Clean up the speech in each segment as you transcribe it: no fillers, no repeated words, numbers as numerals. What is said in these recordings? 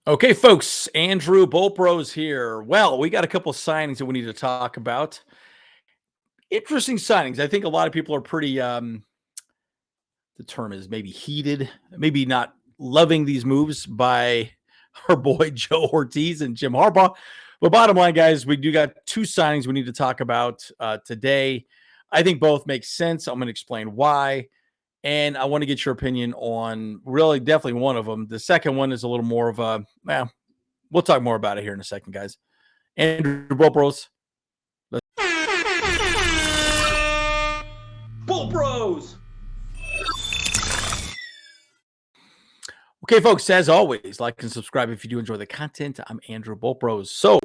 Okay, folks, Andrew Bolpros here. Well, we got a couple signings that we need to talk about. Interesting signings. I think a lot of people are pretty, the term is maybe heated, maybe not loving these moves by our boy Joe Ortiz and Jim Harbaugh. But bottom line, guys, we do got two signings we need to talk about today. I think both make sense. I'm going to explain why. And I want to get your opinion on really definitely one of them. The second one is a little more of a, well, we'll talk more about it here in a second, guys. Andrew Bros. Bull Bros. Okay, folks, as always, like and subscribe if you do enjoy the content. I'm Andrew Bros. So,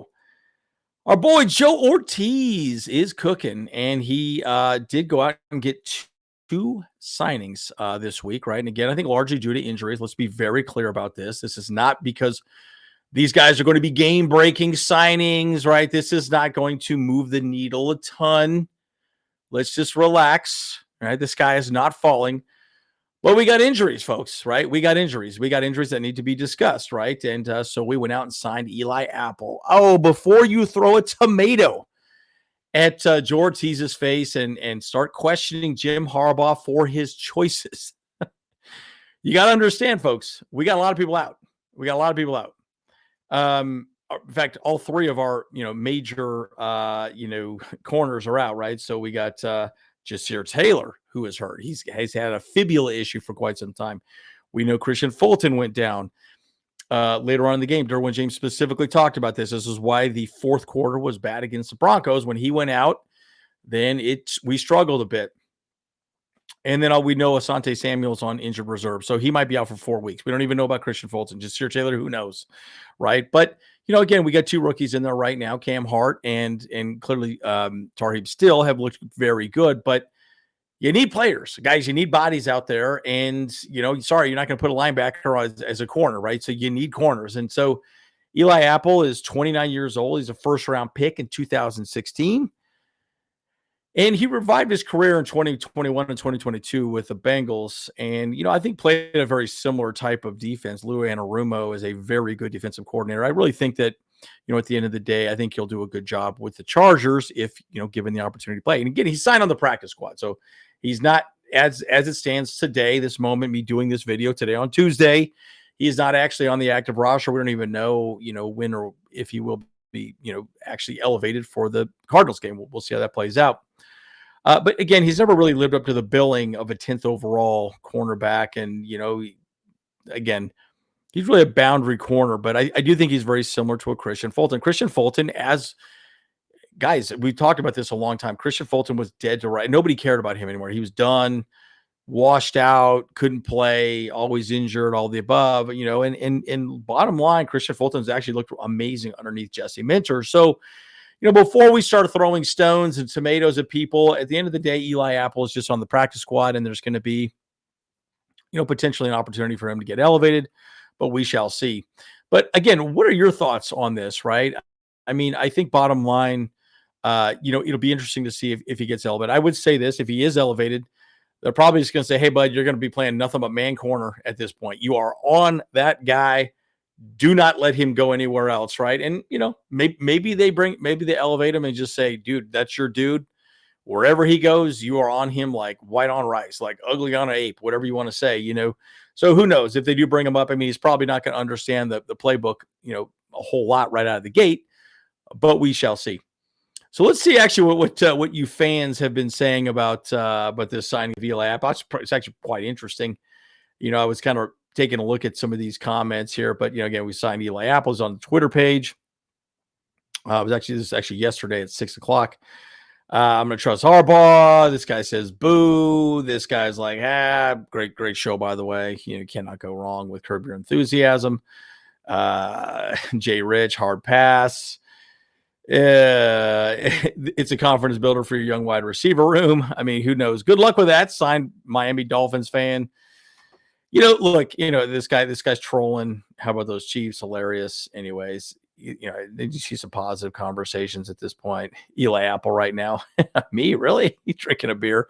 our boy Joe Ortiz is cooking, and he did go out and get two signings this week, right? And again, I think largely due to injuries. Let's be very clear about this. This is not because these guys are going to be game-breaking signings, right? This is not going to move the needle a ton. Let's just relax, right? The sky is not falling. Well, we got injuries, folks, right? We got injuries. We got injuries that need to be discussed, right? And so we went out and signed Eli Apple. Oh, before you throw a tomato at Joe Ortiz's face and start questioning Jim Harbaugh for his choices, you got to understand, folks, we got a lot of people out. In fact, all three of our, major, corners are out, right? So we got Jasir Taylor, who is hurt. He's had a fibula issue for quite some time. We know Christian Fulton went down later on in the game. Derwin James specifically talked about this. This is why the fourth quarter was bad against the Broncos. When he went out, then we struggled a bit. And then we know Asante Samuel's on injured reserve, so he might be out for 4 weeks. We don't even know about Christian Fulton. Jasir Taylor, who knows, right? But again, we got two rookies in there right now, Cam Hart and clearly Tarheeb still have looked very good. But you need players, guys. You need bodies out there, and sorry, you're not going to put a linebacker as a corner, right? So you need corners, and so Eli Apple is 29 years old. He's a first-round pick in 2016. And he revived his career in 2021 and 2022 with the Bengals. And, I think played a very similar type of defense. Lou Anarumo is a very good defensive coordinator. I really think that, at the end of the day, I think he'll do a good job with the Chargers if, given the opportunity to play. And again, he's signed on the practice squad. So he's not, as it stands today, this moment, me doing this video today on Tuesday, he is not actually on the active roster. We don't even know, when or if he will be, actually elevated for the Cardinals game. We'll see how that plays out. But again, he's never really lived up to the billing of a 10th overall cornerback. And, again, he's really a boundary corner, but I do think he's very similar to a Christian Fulton. Christian Fulton, as guys, we've talked about this a long time. Christian Fulton was dead to rights. Nobody cared about him anymore. He was done, washed out, couldn't play, always injured, all the above, and bottom line, Christian Fulton's actually looked amazing underneath Jesse Minter. So, before we start throwing stones and tomatoes at people, at the end of the day, Eli Apple is just on the practice squad, and there's going to be, potentially an opportunity for him to get elevated, but we shall see. But again, what are your thoughts on this, right? I mean, I think bottom line, it'll be interesting to see if he gets elevated. I would say this, if he is elevated, they're probably just going to say, hey, bud, you're going to be playing nothing but man corner at this point. You are on that guy. Do not let him go anywhere else, right? And, maybe they elevate him and just say, dude, that's your dude. Wherever he goes, you are on him like white on rice, like ugly on an ape, whatever you want to say, So who knows if they do bring him up? I mean, he's probably not going to understand the playbook, a whole lot right out of the gate, but we shall see. So let's see actually what you fans have been saying about this signing of Eli Apple. It's actually quite interesting. I was kind of taking a look at some of these comments here, but again, we signed Eli Apple's on the Twitter page. This is actually yesterday at 6:00. I'm gonna trust Harbaugh. This guy says boo. This guy's like, great show, by the way. Cannot go wrong with Curb Your Enthusiasm. Jay Rich, hard pass. It's a confidence builder for your young wide receiver room. I mean, who knows? Good luck with that. Signed Miami Dolphins fan. Look, this guy's trolling. How about those Chiefs? Hilarious. Anyways, they just see some positive conversations at this point. Eli Apple right now. Me, really? You drinking a beer?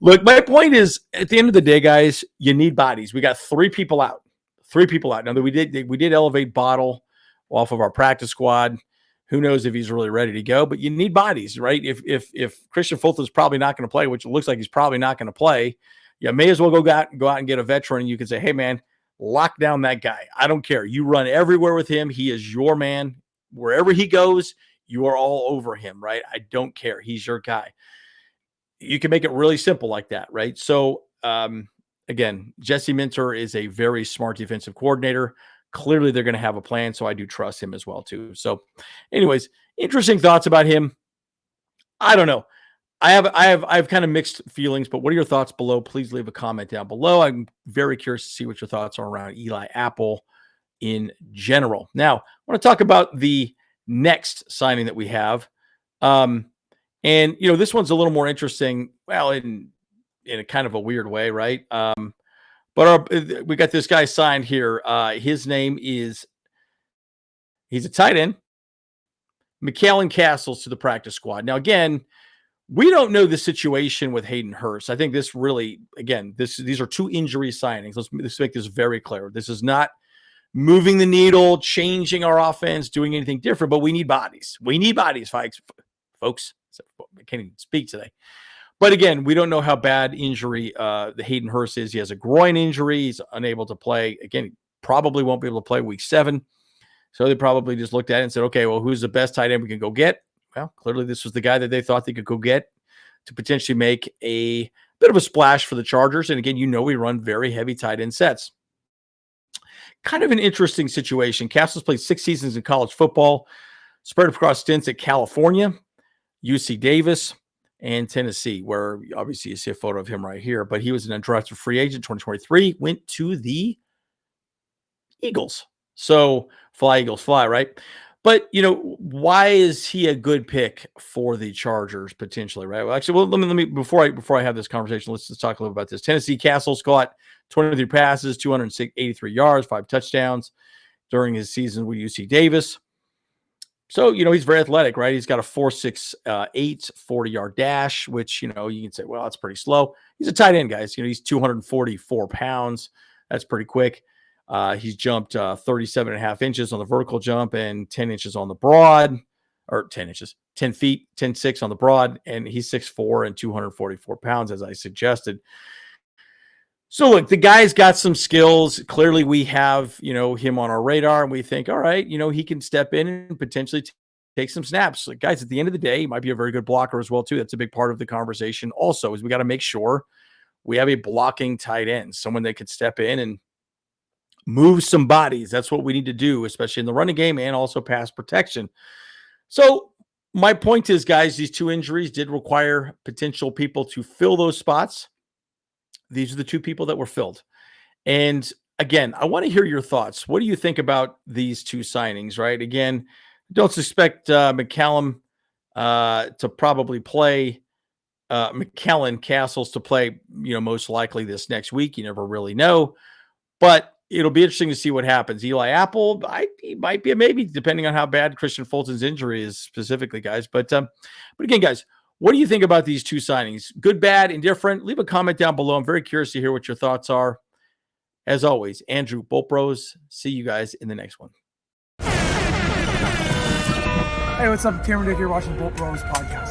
Look, my point is, at the end of the day, guys, you need bodies. We got three people out. 3 people out. Now that we did elevate Bottle off of our practice squad. Who knows if he's really ready to go? But you need bodies, right? If Christian Fulton's probably not going to play, which it looks like he's probably not going to play, you may as well go out and get a veteran. And you can say, hey man, lock down that guy. I don't care. You run everywhere with him. He is your man. Wherever he goes, you are all over him, right? I don't care. He's your guy. You can make it really simple like that, right? So again, Jesse Minter is a very smart defensive coordinator. Clearly, they're going to have a plan, so I do trust him as well, too. So, anyways, interesting thoughts about him. I don't know. I have kind of mixed feelings, but what are your thoughts below? Please leave a comment down below. I'm very curious to see what your thoughts are around Eli Apple in general. Now, I want to talk about the next signing that we have. And, this one's a little more interesting, well, in a kind of a weird way, right? But we got this guy signed here. His name is, he's a tight end, McCallan Castles to the practice squad. Now, again, we don't know the situation with Hayden Hurst. I think this really, again, these are 2 injury signings. Let's make this very clear. This is not moving the needle, changing our offense, doing anything different, but we need bodies. We need bodies, folks. I can't even speak today. But again, we don't know how bad injury the Hayden Hurst is. He has a groin injury. He's unable to play. Again, he probably won't be able to play week 7. So they probably just looked at it and said, okay, well, who's the best tight end we can go get? Well, clearly this was the guy that they thought they could go get to potentially make a bit of a splash for the Chargers. And again, we run very heavy tight end sets. Kind of an interesting situation. Castles played 6 seasons in college football, spread across stints at California, UC Davis, and Tennessee, where obviously you see a photo of him right here. But he was an undrafted free agent, 2023, went to the Eagles. So fly, Eagles, fly, right? But, why is he a good pick for the Chargers potentially, right? Well, actually, let me before I have this conversation, let's just talk a little about this. Tennessee Castles caught 23 passes, 283 yards, 5 touchdowns during his season with UC Davis. So, he's very athletic, right? He's got a 4.68 40-yard dash, which, you can say, well, that's pretty slow. He's a tight end, guys. He's 244 pounds. That's pretty quick. He's jumped 37 and a half inches on the vertical jump and 10 inches on the broad, or 10 inches, 10 feet, 10.6 on the broad. And he's 6'4" and 244 pounds, as I suggested. So look, the guy's got some skills. Clearly we have, him on our radar, and we think, all right, he can step in and potentially take some snaps. Like, guys, at the end of the day, he might be a very good blocker as well, too. That's a big part of the conversation also, is we got to make sure we have a blocking tight end, someone that could step in and move some bodies. That's what we need to do, especially in the running game and also pass protection. So my point is, guys, these 2 injuries did require potential people to fill those spots. These are the 2 people that were filled. And again, I want to hear your thoughts. What do you think about these 2 signings, right? Again, don't suspect McCallan to probably play, McCallan Castles to play, most likely this next week. You never really know. But it'll be interesting to see what happens. Eli Apple, he might be a maybe, depending on how bad Christian Fulton's injury is specifically, guys. But again, guys, what do you think about these 2 signings? Good, bad, indifferent? Leave a comment down below. I'm very curious to hear what your thoughts are. As always, Andrew, Bolt Bros. See you guys in the next one. Hey, what's up? Cameron Dick here, watching Bolt Bros podcast.